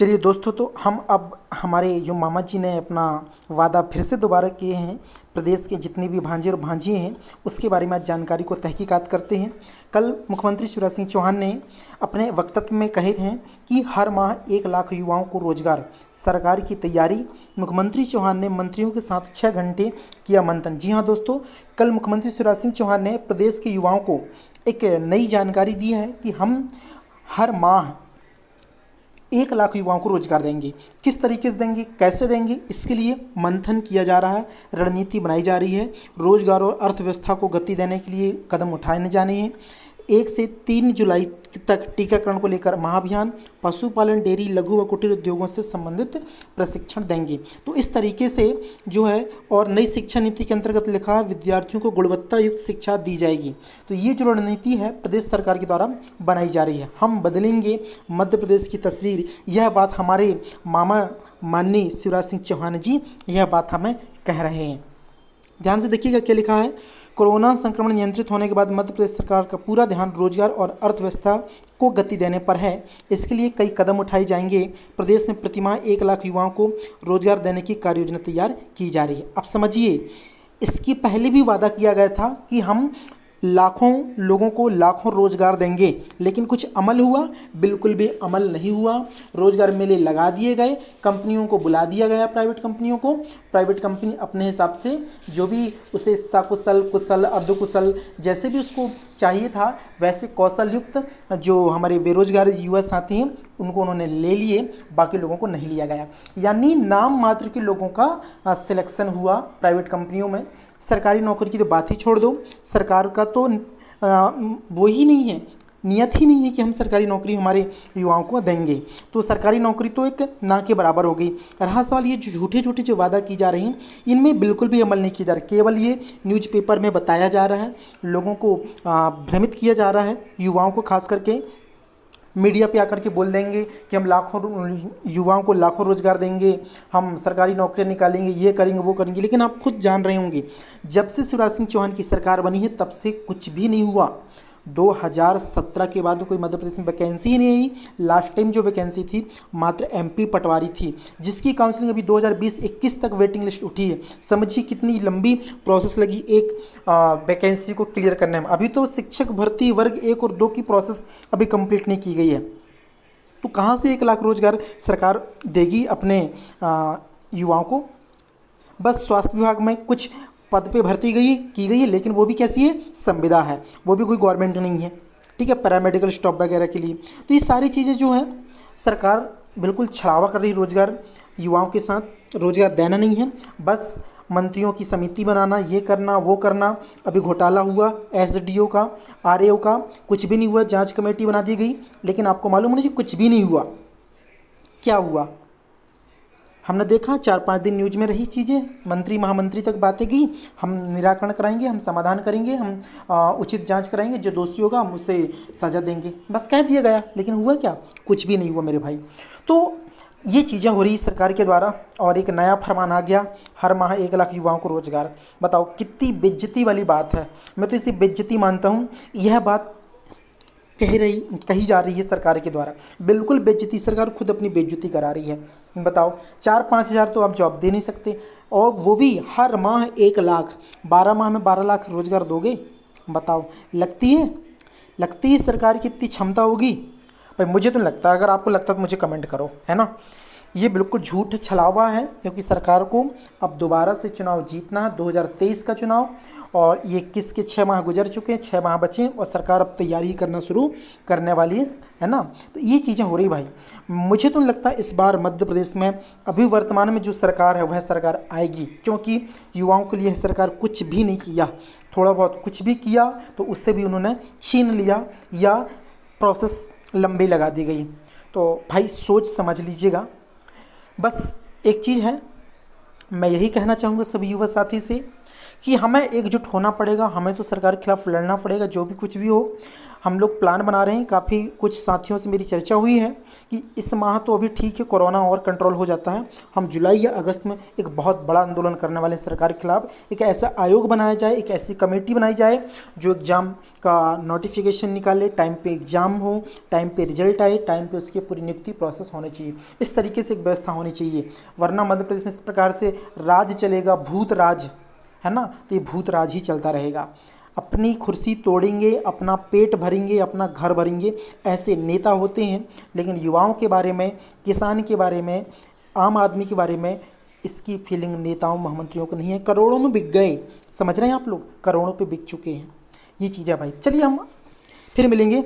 चलिए दोस्तों, तो हम अब हमारे जो मामा जी ने अपना वादा फिर से दोबारा किए हैं, प्रदेश के जितने भी भांजे और भांजिए हैं उसके बारे में आज जानकारी को तहकीकात करते हैं। कल मुख्यमंत्री शिवराज सिंह चौहान ने अपने वक्तव्य में कहे थे कि हर माह 1 लाख युवाओं को रोजगार, सरकार की तैयारी। मुख्यमंत्री चौहान ने मंत्रियों के साथ 6 घंटे किया मंथन। जी हाँ दोस्तों, कल मुख्यमंत्री शिवराज सिंह चौहान ने प्रदेश के युवाओं को एक नई जानकारी दी है कि हम हर माह 1 लाख युवाओं को रोजगार देंगे। किस तरीके से देंगे, कैसे देंगे, इसके लिए मंथन किया जा रहा है, रणनीति बनाई जा रही है। रोजगार और अर्थव्यवस्था को गति देने के लिए कदम उठाए जाने हैं। 1 से 3 जुलाई तक टीकाकरण को लेकर महाअभियान, पशुपालन, डेयरी, लघु व कुटीर उद्योगों से संबंधित प्रशिक्षण देंगे। तो इस तरीके से जो है, और नई शिक्षा नीति के अंतर्गत लिखा है विद्यार्थियों को गुणवत्ता युक्त शिक्षा दी जाएगी। तो ये जो रणनीति है प्रदेश सरकार के द्वारा बनाई जा रही है। हम बदलेंगे मध्य प्रदेश की तस्वीर, यह बात हमारे मामा माननीय शिवराज सिंह चौहान जी यह बात हमें कह रहे हैं। ध्यान से देखिएगा क्या लिखा है। कोरोना संक्रमण नियंत्रित होने के बाद मध्य प्रदेश सरकार का पूरा ध्यान रोजगार और अर्थव्यवस्था को गति देने पर है। इसके लिए कई कदम उठाए जाएंगे। प्रदेश में प्रतिमाह 1 लाख युवाओं को रोजगार देने की कार्य योजना तैयार की जा रही है। अब समझिए, इसकी पहले भी वादा किया गया था कि हम लाखों लोगों को लाखों रोजगार देंगे, लेकिन कुछ अमल हुआ? बिल्कुल भी अमल नहीं हुआ। रोजगार मेले लगा दिए गए, कंपनियों को बुला दिया गया, प्राइवेट कंपनियों को। प्राइवेट कंपनी अपने हिसाब से जो भी उसे सकुशल, कुशल, अर्धकुशल जैसे भी उसको चाहिए था वैसे कौशल युक्त जो हमारे बेरोजगार युवा साथी हैं उनको उन्होंने ले लिए, बाकी लोगों को नहीं लिया गया। यानी नाम मात्र के लोगों का सिलेक्शन हुआ प्राइवेट कंपनियों में। सरकारी नौकरी की तो बात ही छोड़ दो। सरकार का तो वो ही नहीं है, नियत ही नहीं है कि हम सरकारी नौकरी हमारे युवाओं को देंगे। तो सरकारी नौकरी तो एक ना के बराबर हो गई। रहा सवाल ये झूठे झूठे जो वादा की जा रही हैं, इनमें बिल्कुल भी अमल नहीं किया जा रहा। केवल ये न्यूज़पेपर में बताया जा रहा है, लोगों को भ्रमित किया जा रहा है। युवाओं को खास करके मीडिया पे आकर के बोल देंगे कि हम लाखों युवाओं को लाखों रोजगार देंगे, हम सरकारी नौकरियां निकालेंगे, ये करेंगे, वो करेंगे। लेकिन आप खुद जान रहे होंगे, जब से शिवराज सिंह चौहान की सरकार बनी है तब से कुछ भी नहीं हुआ। 2017 के बाद कोई मध्य प्रदेश में वैकेंसी ही नहीं आई। लास्ट टाइम जो वैकेंसी थी मात्र एमपी पटवारी थी, जिसकी काउंसलिंग अभी 2020-21 तक वेटिंग लिस्ट उठी है। समझिए कितनी लंबी प्रोसेस लगी एक वैकेंसी को क्लियर करने में। अभी तो शिक्षक भर्ती वर्ग 1 और 2 की प्रोसेस अभी कंप्लीट नहीं की गई है। तो कहाँ से 1 लाख रोजगार सरकार देगी अपने युवाओं को? बस स्वास्थ्य विभाग में कुछ पद पे भर्ती की गई है, लेकिन वो भी कैसी है, संविदा है, वो भी कोई गवर्नमेंट नहीं है। ठीक है, पैरामेडिकल स्टाफ वगैरह के लिए। तो ये सारी चीज़ें जो है सरकार बिल्कुल छलावा कर रही रोजगार युवाओं के साथ। रोजगार देना नहीं है, बस मंत्रियों की समिति बनाना, ये करना, वो करना। अभी घोटाला हुआ एसडीओ का, आरएओ का, कुछ भी नहीं हुआ। जांच कमेटी बना दी गई, लेकिन आपको मालूम होना चाहिए कुछ भी नहीं हुआ। क्या हुआ हमने देखा, 4-5 दिन न्यूज में रही चीज़ें। मंत्री महामंत्री तक बातें की, हम निराकरण कराएंगे, हम समाधान करेंगे, हम उचित जांच कराएंगे, जो दोषी होगा हम उसे सजा देंगे, बस कह दिया गया। लेकिन हुआ क्या? कुछ भी नहीं हुआ मेरे भाई। तो ये चीज़ें हो रही सरकार के द्वारा, और एक नया फरमान आ गया, हर माह 1 लाख युवाओं को रोजगार। बताओ कितनी बेइज्जती वाली बात है। मैं तो इसे बेइज्जती मानता हूँ। यह बात कही जा रही है सरकार के द्वारा, बिल्कुल बेइज्जती। सरकार खुद अपनी बेइज्जती करा रही है। बताओ 4-5 हज़ार तो आप जॉब दे नहीं सकते, और वो भी हर माह 1 लाख। 12 माह में 12 लाख रोजगार दोगे? बताओ, लगती है सरकार की इतनी क्षमता होगी? भाई मुझे तो लगता है, अगर आपको लगता है तो मुझे कमेंट करो, है ना। ये बिल्कुल झूठ छलावा है, क्योंकि सरकार को अब दोबारा से चुनाव जीतना है, 2023 का चुनाव। और ये 21 के 6 माह गुजर चुके हैं, 6 माह बचे हैं, और सरकार अब तैयारी करना शुरू करने वाली है ना। तो ये चीज़ें हो रही भाई। मुझे तो नहीं लगता इस बार मध्य प्रदेश में अभी वर्तमान में जो सरकार है वह सरकार आएगी, क्योंकि युवाओं के लिए सरकार कुछ भी नहीं किया। थोड़ा बहुत कुछ भी किया तो उससे भी उन्होंने छीन लिया, या प्रोसेस लंबी लगा दी गई। तो भाई सोच समझ लीजिएगा। बस एक चीज़ है, मैं यही कहना चाहूँगा सभी युवा साथी से कि हमें एकजुट होना पड़ेगा, हमें तो सरकार के खिलाफ लड़ना पड़ेगा, जो भी कुछ भी हो। हम लोग प्लान बना रहे हैं, काफ़ी कुछ साथियों से मेरी चर्चा हुई है कि इस माह तो अभी ठीक है, कोरोना और कंट्रोल हो जाता है, हम जुलाई या अगस्त में एक बहुत बड़ा आंदोलन करने वाले हैं सरकार के खिलाफ। एक ऐसा आयोग बनाया जाए, एक ऐसी कमेटी बनाई जाए जो एग्ज़ाम का नोटिफिकेशन निकाले, टाइम पे एग्ज़ाम हो, टाइम पे रिजल्ट आए, टाइम पे उसकी पूरी नियुक्ति प्रोसेस होनी चाहिए। इस तरीके से एक व्यवस्था होनी चाहिए, वरना मध्य प्रदेश में इस प्रकार से राज चलेगा, भूत राज है ना, तो ये भूत राज ही चलता रहेगा। अपनी कुर्सी तोड़ेंगे, अपना पेट भरेंगे, अपना घर भरेंगे, ऐसे नेता होते हैं। लेकिन युवाओं के बारे में, किसान के बारे में, आम आदमी के बारे में इसकी फीलिंग नेताओं महामंत्रियों को नहीं है। करोड़ों में बिक गए, समझ रहे हैं आप लोग, करोड़ों पे बिक चुके हैं। ये चीज़ है भाई। चलिए हम फिर मिलेंगे।